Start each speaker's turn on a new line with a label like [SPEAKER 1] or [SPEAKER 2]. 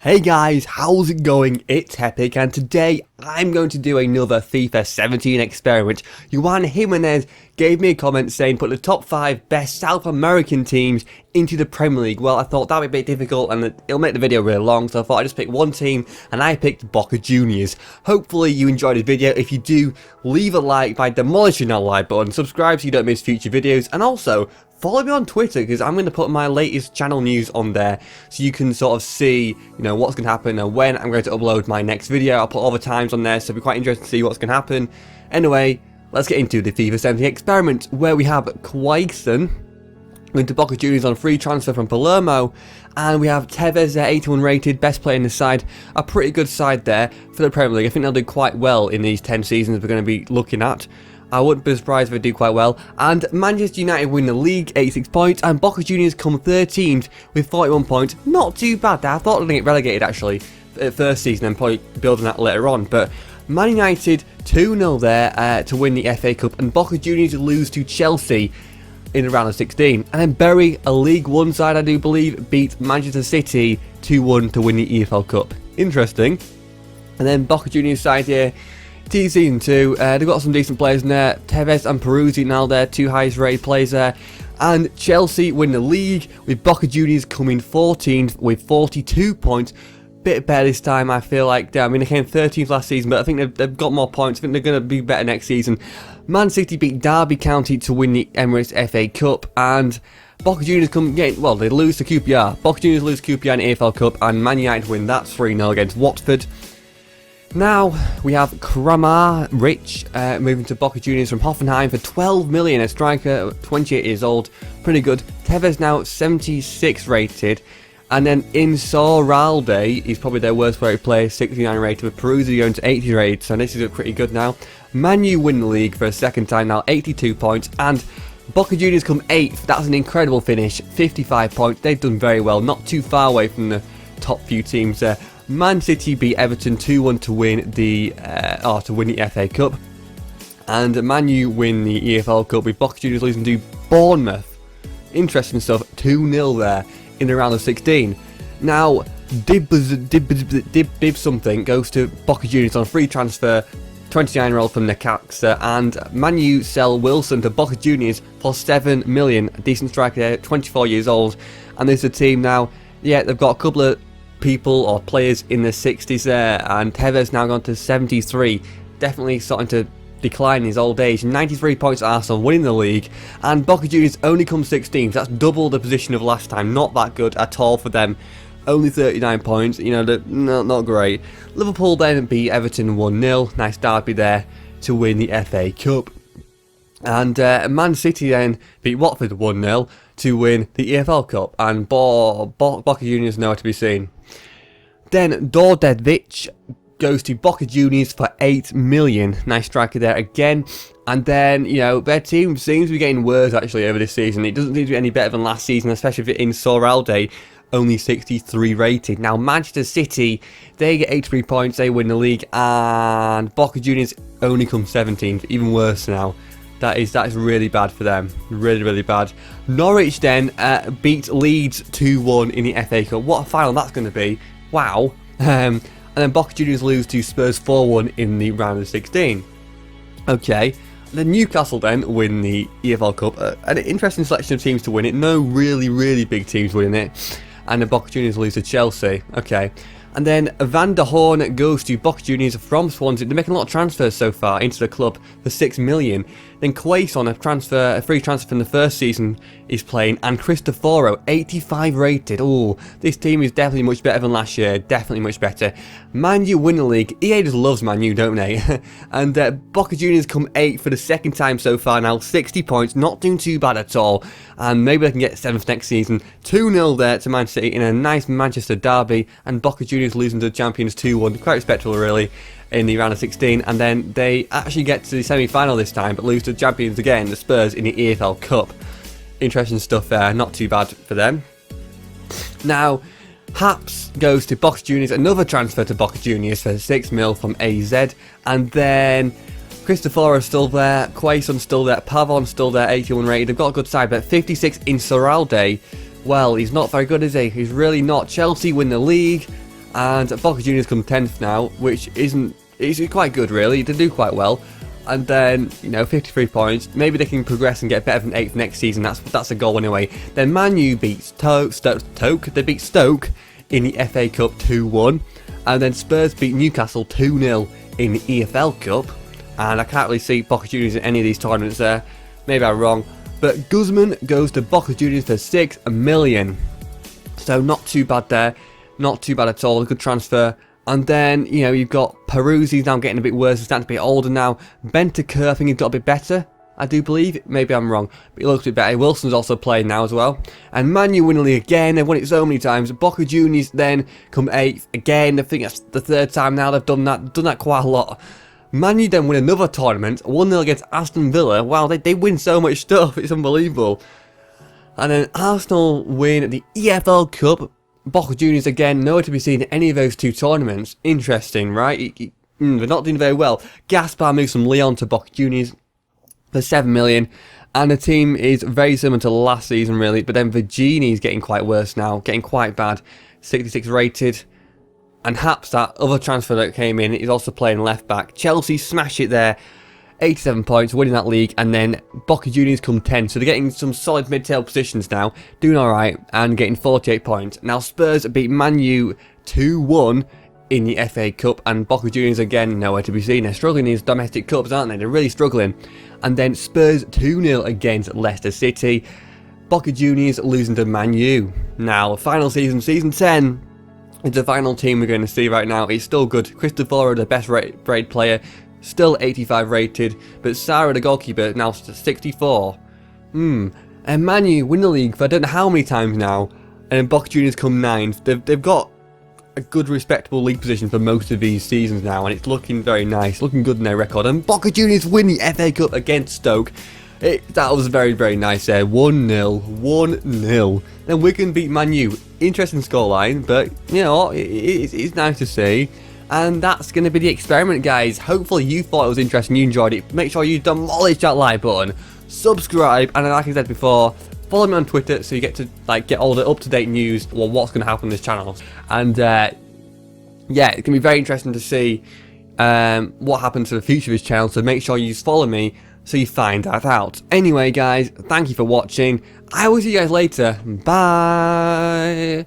[SPEAKER 1] Hey guys, how's it going? It's Epic, and today I'm going to do another FIFA 17 experiment. Juan Jimenez gave me a comment saying put the top 5 best South American teams into the Premier League. Well, I thought that would be a bit difficult and it'll make the video really long, so I thought I'd just pick one team, and I picked Boca Juniors. Hopefully you enjoyed this video. If you do, leave a like by demolishing that like button, subscribe so you don't miss future videos, and also follow me on Twitter because I'm going to put my latest channel news on there so you can sort of see, what's going to happen and when I'm going to upload my next video. I'll put all the times on there, so it'll be quite interesting to see what's going to happen. Anyway, let's get into the FIFA 17 experiment where we have Quaison going to Boca Juniors on free transfer from Palermo, and we have Tevez, 81 rated, best player in the side. A pretty good side there for the Premier League. I think they'll do quite well in these 10 seasons we're going to be looking at. I wouldn't be surprised if they do quite well. And Manchester United win the league, 86 points, and Boca Juniors come 13th with 41 points. Not too bad there. I thought they'd get relegated actually at first season and probably building that later on. But Man United 2-0 there to win the FA Cup, and Boca Juniors lose to Chelsea in the round of 16. And then Bury, a League One side I do believe, beat Manchester City 2-1 to win the EFL Cup. Interesting. And then Boca Juniors side here, Season 2, they've got some decent players in there. Tevez and Peruzzi now their two highest rated players there. And Chelsea win the league with Boca Juniors coming 14th with 42 points. Bit better this time, I feel like. I mean, they came 13th last season, but I think they've got more points. I think they're going to be better next season. Man City beat Derby County to win the Emirates FA Cup, and Boca Juniors they lose to QPR. Boca Juniors lose to QPR in the EFL Cup, and Man United win that 3-0 against Watford. Now we have Kramar Rich moving to Boca Juniors from Hoffenheim for 12 million. A striker, 28 years old, pretty good. Tevez now 76 rated, and then Insaurralde, he's probably their worst rated player, 69 rated, with Peruzzi going to 80 rated. So this is pretty good now. Man U win the league for a second time now, 82 points, and Boca Juniors come 8th. That's an incredible finish, 55 points. They've done very well, not too far away from the top few teams there. Man City beat Everton 2-1 to win the FA Cup, and Man U win the EFL Cup with Boca Juniors losing to Bournemouth. Interesting stuff, 2-0 there in the round of 16. Now Dib something goes to Boca Juniors on free transfer, 29-year-old from Necaxa, and Man U sell Wilson to Boca Juniors for 7 million. A decent striker there, 24 years old, and there's a team now. Yeah, they've got a couple of people or players in the 60s there, and Tevez now gone to 73, definitely starting to decline in his old age. 93 points at Arsenal, winning the league, and Boca Juniors only come 16th. That's double the position of last time. Not that good at all for them. Only 39 points, not great. Liverpool then beat Everton 1-0, nice derby there to win the FA Cup. And Man City then beat Watford 1-0 to win the EFL Cup, and Boca Juniors nowhere to be seen. Then Dordevic goes to Boca Juniors for 8 million. Nice striker there again. And then, their team seems to be getting worse actually over this season. It doesn't seem to be any better than last season, especially if Insaurralde only 63 rated. Now Manchester City, they get 83 points, they win the league, and Boca Juniors only come 17th, even worse now. That is really bad for them. Really bad. Norwich then beat Leeds 2-1 in the FA Cup. What a final that's going to be. Wow. And then Boca Juniors lose to Spurs 4-1 in the round of 16. Okay. Then Newcastle then win the EFL Cup. An interesting selection of teams to win it. No really big teams winning it. And the Boca Juniors lose to Chelsea. Okay. And then Van der Horn goes to Boca Juniors from Swansea. They're making a lot of transfers so far into the club for 6 million. Then Quaison, a free transfer from the first season, is playing. And Cristoforo, 85 rated. Oh, this team is definitely much better than last year. Definitely much better. Man U win the league. EA just loves Man U, don't they? And Boca Juniors come 8th for the second time so far now. 60 points, not doing too bad at all. And maybe they can get 7th next season. 2-0 there to Man City in a nice Manchester derby. And Boca Juniors losing to the champions 2-1. Quite respectable, really, in the round of 16. And then they actually get to the semi-final this time, but lose to the champions again, the Spurs, in the EFL Cup. Interesting stuff there. Not too bad for them. Now, Haps goes to Boca Juniors. Another transfer to Boca Juniors for 6 mil from AZ. And then Cristoforo's still there. Quaison's still there. Pavon's still there, 81 rated. They've got a good side, but 56 in Insaurralde. Well, he's not very good, is he? He's really not. Chelsea win the league. and Boca Juniors come 10th now, which is quite good really. They do quite well. And then, you know, 53 points. Maybe they can progress and get better than 8th next season. That's a goal anyway. Then Man U beats Stoke. They beat Stoke in the FA Cup 2-1. And then Spurs beat Newcastle 2-0 in the EFL Cup. And I can't really see Boca Juniors in any of these tournaments there. Maybe I'm wrong. But Guzman goes to Boca Juniors for 6 million. So not too bad there. Not too bad at all. A good transfer. And then, you know, you've got Peruzzi's now getting a bit worse. He's starting to be older now. Bentancur, I think he's got a bit better. I do believe. Maybe I'm wrong. But he looks a bit better. Wilson's also playing now as well. And Man U win the league again. They've won it so many times. Boca Juniors then come 8th again. I think that's the 3rd time now they've done that. Done that quite a lot. Man U then win another tournament. 1-0 against Aston Villa. Wow, they win so much stuff. It's unbelievable. And then Arsenal win the EFL Cup. Boca Juniors again, nowhere to be seen in any of those 2 tournaments. Interesting, right? They're not doing very well. Gaspar moves from Lyon to Boca Juniors for 7 million. And the team is very similar to last season, really. But then Virginie is getting quite worse now. Getting quite bad. 66 rated. And Haps, that other transfer that came in, is also playing left back. Chelsea smash it there. 87 points, winning that league, and then Boca Juniors come 10, so they're getting some solid mid-table positions now, doing alright, and getting 48 points. Now Spurs beat Man U 2-1 in the FA Cup, and Boca Juniors again nowhere to be seen. They're struggling in these domestic cups, aren't they? They're really struggling. And then Spurs 2-0 against Leicester City. Boca Juniors losing to Man U. Now, final season, season 10, is the final team we're going to see right now. It's still good. Cristoforo, the best rated player, still 85 rated, but Sarah, the goalkeeper, now 64. And Man U win the league for I don't know how many times now, and then Boca Juniors come 9th. They've got a good, respectable league position for most of these seasons now, and it's looking very nice, looking good in their record. And Boca Juniors win the FA Cup against Stoke. That was very, very nice there. 1-0, 1-0. Then Wigan beat Man U. Interesting scoreline, but you know, it's nice to see. And that's going to be the experiment, guys. Hopefully you thought it was interesting, you enjoyed it. Make sure you demolish that like button, subscribe, and like I said before, follow me on Twitter so you get to get all the up-to-date news on what's going to happen on this channel. And yeah, it's going to be very interesting to see what happens to the future of this channel, so make sure you follow me so you find that out. Anyway, guys, thank you for watching. I will see you guys later. Bye.